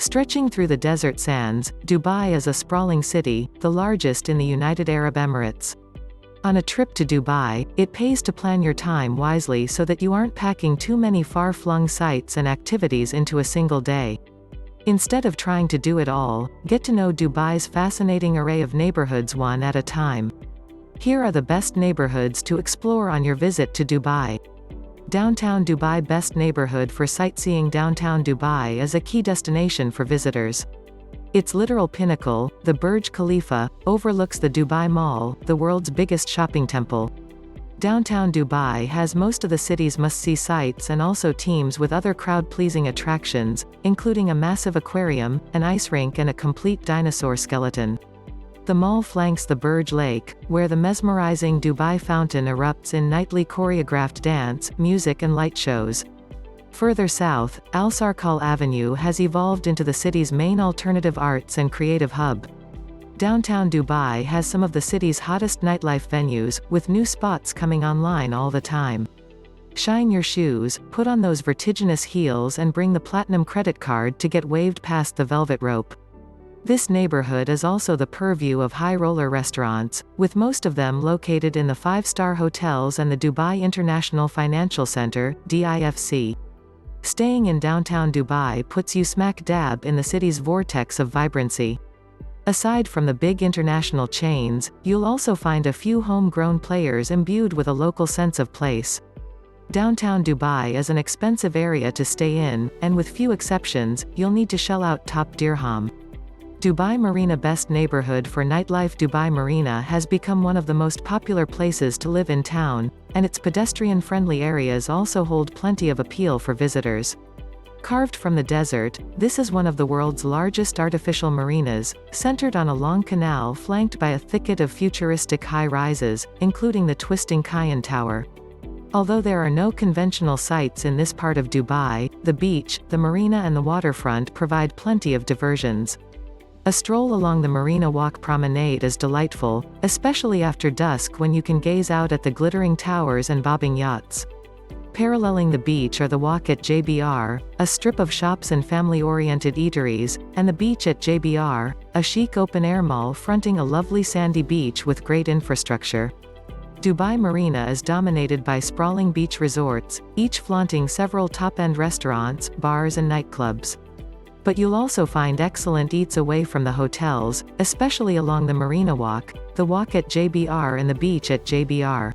Stretching through the desert sands, Dubai is a sprawling city, the largest in the United Arab Emirates. On a trip to Dubai, it pays to plan your time wisely so that you aren't packing too many far-flung sights and activities into a single day. Instead of trying to do it all, get to know Dubai's fascinating array of neighborhoods one at a time. Here are the best neighborhoods to explore on your visit to Dubai. Downtown Dubai. Best neighborhood for sightseeing. Downtown Dubai is a key destination for visitors. Its literal pinnacle, the Burj Khalifa, overlooks the Dubai Mall, the world's biggest shopping temple. Downtown Dubai has most of the city's must-see sights and also teems with other crowd-pleasing attractions, including a massive aquarium, an ice rink and a complete dinosaur skeleton. The mall flanks the Burj Lake, where the mesmerizing Dubai fountain erupts in nightly choreographed dance, music and light shows. Further south, Al Sarkal Avenue has evolved into the city's main alternative arts and creative hub. Downtown Dubai has some of the city's hottest nightlife venues, with new spots coming online all the time. Shine your shoes, put on those vertiginous heels and bring the platinum credit card to get waved past the velvet rope. This neighborhood is also the purview of high-roller restaurants, with most of them located in the five-star hotels and the Dubai International Financial Center, DIFC. Staying in downtown Dubai puts you smack dab in the city's vortex of vibrancy. Aside from the big international chains, you'll also find a few homegrown players imbued with a local sense of place. Downtown Dubai is an expensive area to stay in, and with few exceptions, you'll need to shell out top dirham. Dubai Marina. Best neighborhood for nightlife. Dubai Marina has become one of the most popular places to live in town, and its pedestrian-friendly areas also hold plenty of appeal for visitors. Carved from the desert, this is one of the world's largest artificial marinas, centered on a long canal flanked by a thicket of futuristic high-rises, including the twisting Cayenne Tower. Although there are no conventional sights in this part of Dubai, the beach, the marina and the waterfront provide plenty of diversions. A stroll along the Marina Walk promenade is delightful, especially after dusk when you can gaze out at the glittering towers and bobbing yachts. Paralleling the beach are the Walk at JBR, a strip of shops and family-oriented eateries, and the Beach at JBR, a chic open-air mall fronting a lovely sandy beach with great infrastructure. Dubai Marina is dominated by sprawling beach resorts, each flaunting several top-end restaurants, bars and nightclubs. But you'll also find excellent eats away from the hotels, especially along the Marina Walk, the Walk at JBR and the Beach at JBR.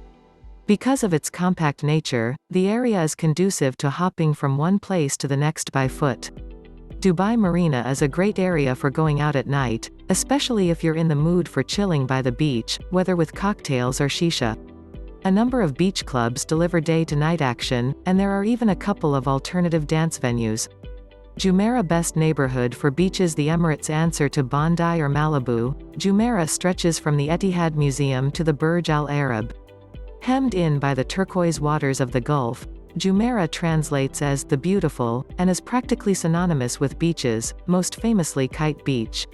Because of its compact nature, the area is conducive to hopping from one place to the next by foot. Dubai Marina is a great area for going out at night, especially if you're in the mood for chilling by the beach, whether with cocktails or shisha. A number of beach clubs deliver day-to-night action, and there are even a couple of alternative dance venues. Jumeirah. Best neighborhood for beaches. The Emirates' answer to Bondi or Malibu, Jumeirah stretches from the Etihad Museum to the Burj Al Arab. Hemmed in by the turquoise waters of the Gulf, Jumeirah translates as the beautiful, and is practically synonymous with beaches, most famously Kite Beach.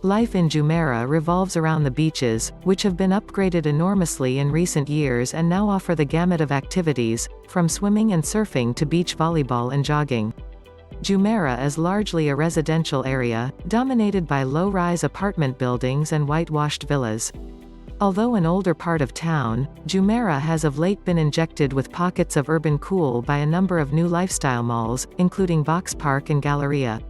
Life in Jumeirah revolves around the beaches, which have been upgraded enormously in recent years and now offer the gamut of activities, from swimming and surfing to beach volleyball and jogging. Jumeirah is largely a residential area, dominated by low-rise apartment buildings and whitewashed villas. Although an older part of town, Jumeirah has of late been injected with pockets of urban cool by a number of new lifestyle malls, including Box Park and Galleria.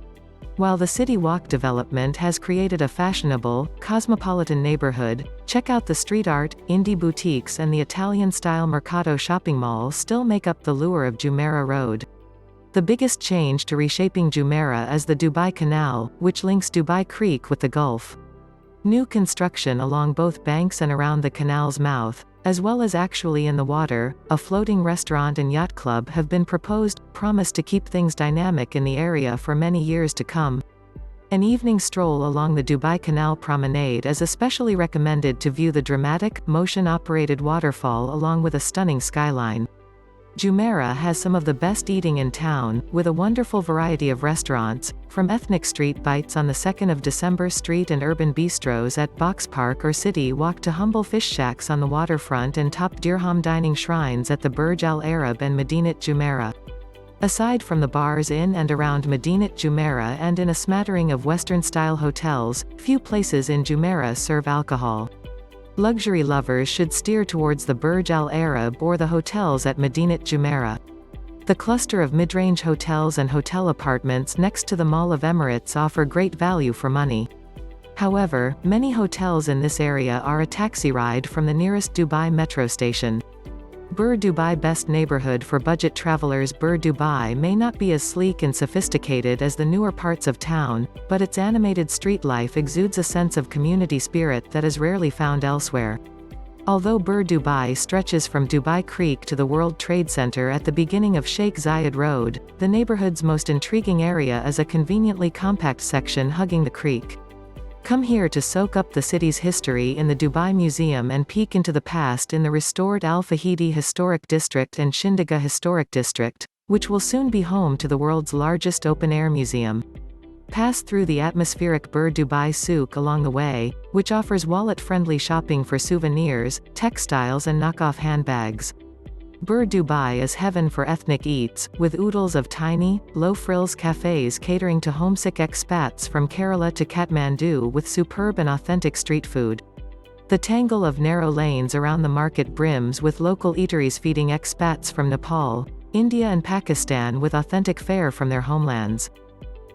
While the City Walk development has created a fashionable, cosmopolitan neighborhood, check out the street art, indie boutiques and the Italian-style Mercato shopping mall still make up the lure of Jumeirah Road. The biggest change to reshaping Jumeirah is the Dubai Canal, which links Dubai Creek with the Gulf. New construction along both banks and around the canal's mouth, as well as actually in the water, a floating restaurant and yacht club have been proposed, promised to keep things dynamic in the area for many years to come. An evening stroll along the Dubai Canal Promenade is especially recommended to view the dramatic, motion-operated waterfall along with a stunning skyline. Jumeirah has some of the best eating in town, with a wonderful variety of restaurants, from ethnic street bites on the 2nd of December Street and urban bistros at Box Park or City Walk to humble fish shacks on the waterfront and top dirham dining shrines at the Burj Al Arab and Medinat Jumeirah. Aside from the bars in and around Medinat Jumeirah and in a smattering of Western-style hotels, few places in Jumeirah serve alcohol. Luxury lovers should steer towards the Burj Al Arab or the hotels at Medinat Jumeirah. The cluster of mid-range hotels and hotel apartments next to the Mall of Emirates offer great value for money. However, many hotels in this area are a taxi ride from the nearest Dubai metro station. Bur Dubai best neighborhood for budget travelers. Bur Dubai may not be as sleek and sophisticated as the newer parts of town, but its animated street life exudes a sense of community spirit that is rarely found elsewhere. Although Bur Dubai stretches from Dubai Creek to the World Trade Center at the beginning of Sheikh Zayed Road, the neighborhood's most intriguing area is a conveniently compact section hugging the creek. Come here to soak up the city's history in the Dubai Museum and peek into the past in the restored Al Fahidi Historic District and Shindiga Historic District, which will soon be home to the world's largest open-air museum. Pass through the atmospheric Bur Dubai Souk along the way, which offers wallet-friendly shopping for souvenirs, textiles and knockoff handbags. Bur Dubai is heaven for ethnic eats, with oodles of tiny, low-frills cafes catering to homesick expats from Kerala to Kathmandu with superb and authentic street food. The tangle of narrow lanes around the market brims with local eateries feeding expats from Nepal, India and Pakistan with authentic fare from their homelands.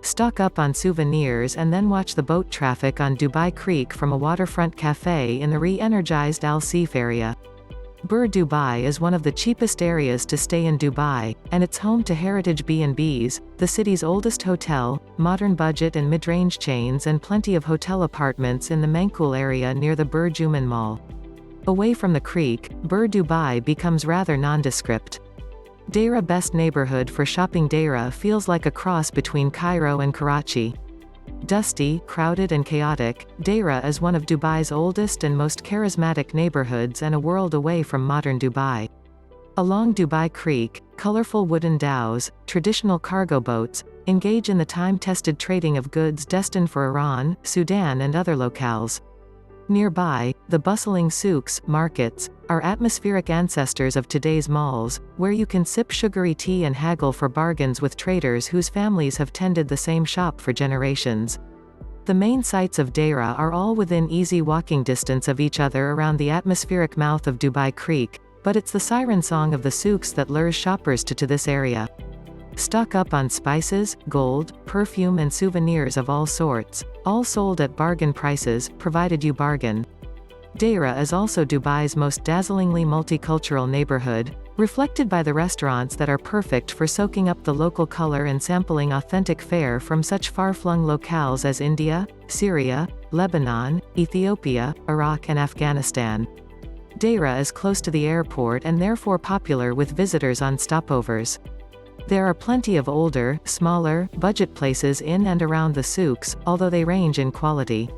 Stock up on souvenirs and then watch the boat traffic on Dubai Creek from a waterfront cafe in the re-energized Al Seef area. Bur Dubai is one of the cheapest areas to stay in Dubai, and it's home to Heritage B&Bs, the city's oldest hotel, modern budget and mid-range chains and plenty of hotel apartments in the Mankul area near the Bur Juman Mall. Away from the creek, Bur Dubai becomes rather nondescript. Deira best neighborhood for shopping. Deira feels like a cross between Cairo and Karachi. Dusty, crowded and chaotic, Deira is one of Dubai's oldest and most charismatic neighborhoods and a world away from modern Dubai. Along Dubai Creek, colorful wooden dhows, traditional cargo boats, engage in the time-tested trading of goods destined for Iran, Sudan and other locales. Nearby, the bustling souks, markets, are atmospheric ancestors of today's malls, where you can sip sugary tea and haggle for bargains with traders whose families have tended the same shop for generations. The main sites of Deira are all within easy walking distance of each other around the atmospheric mouth of Dubai Creek, but it's the siren song of the souks that lures shoppers to this area. Stock up on spices, gold, perfume and souvenirs of all sorts, all sold at bargain prices, provided you bargain. Deira is also Dubai's most dazzlingly multicultural neighborhood, reflected by the restaurants that are perfect for soaking up the local color and sampling authentic fare from such far-flung locales as India, Syria, Lebanon, Ethiopia, Iraq and Afghanistan. Deira is close to the airport and therefore popular with visitors on stopovers. There are plenty of older, smaller, budget places in and around the souks, although they range in quality.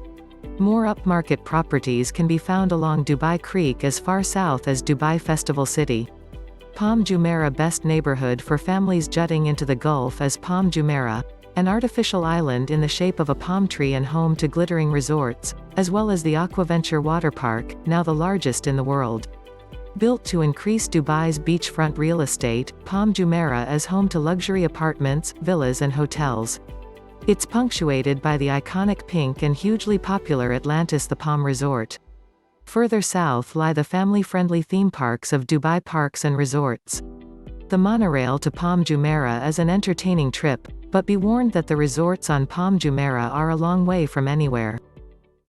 More upmarket properties can be found along Dubai Creek as far south as Dubai Festival City. Palm Jumeirah best neighborhood for families jutting into the Gulf is Palm Jumeirah, an artificial island in the shape of a palm tree and home to glittering resorts, as well as the Aquaventure water park, now the largest in the world. Built to increase Dubai's beachfront real estate, Palm Jumeirah is home to luxury apartments, villas and hotels. It's punctuated by the iconic pink and hugely popular Atlantis the Palm Resort. Further south lie the family-friendly theme parks of Dubai Parks and Resorts. The monorail to Palm Jumeirah is an entertaining trip, but be warned that the resorts on Palm Jumeirah are a long way from anywhere.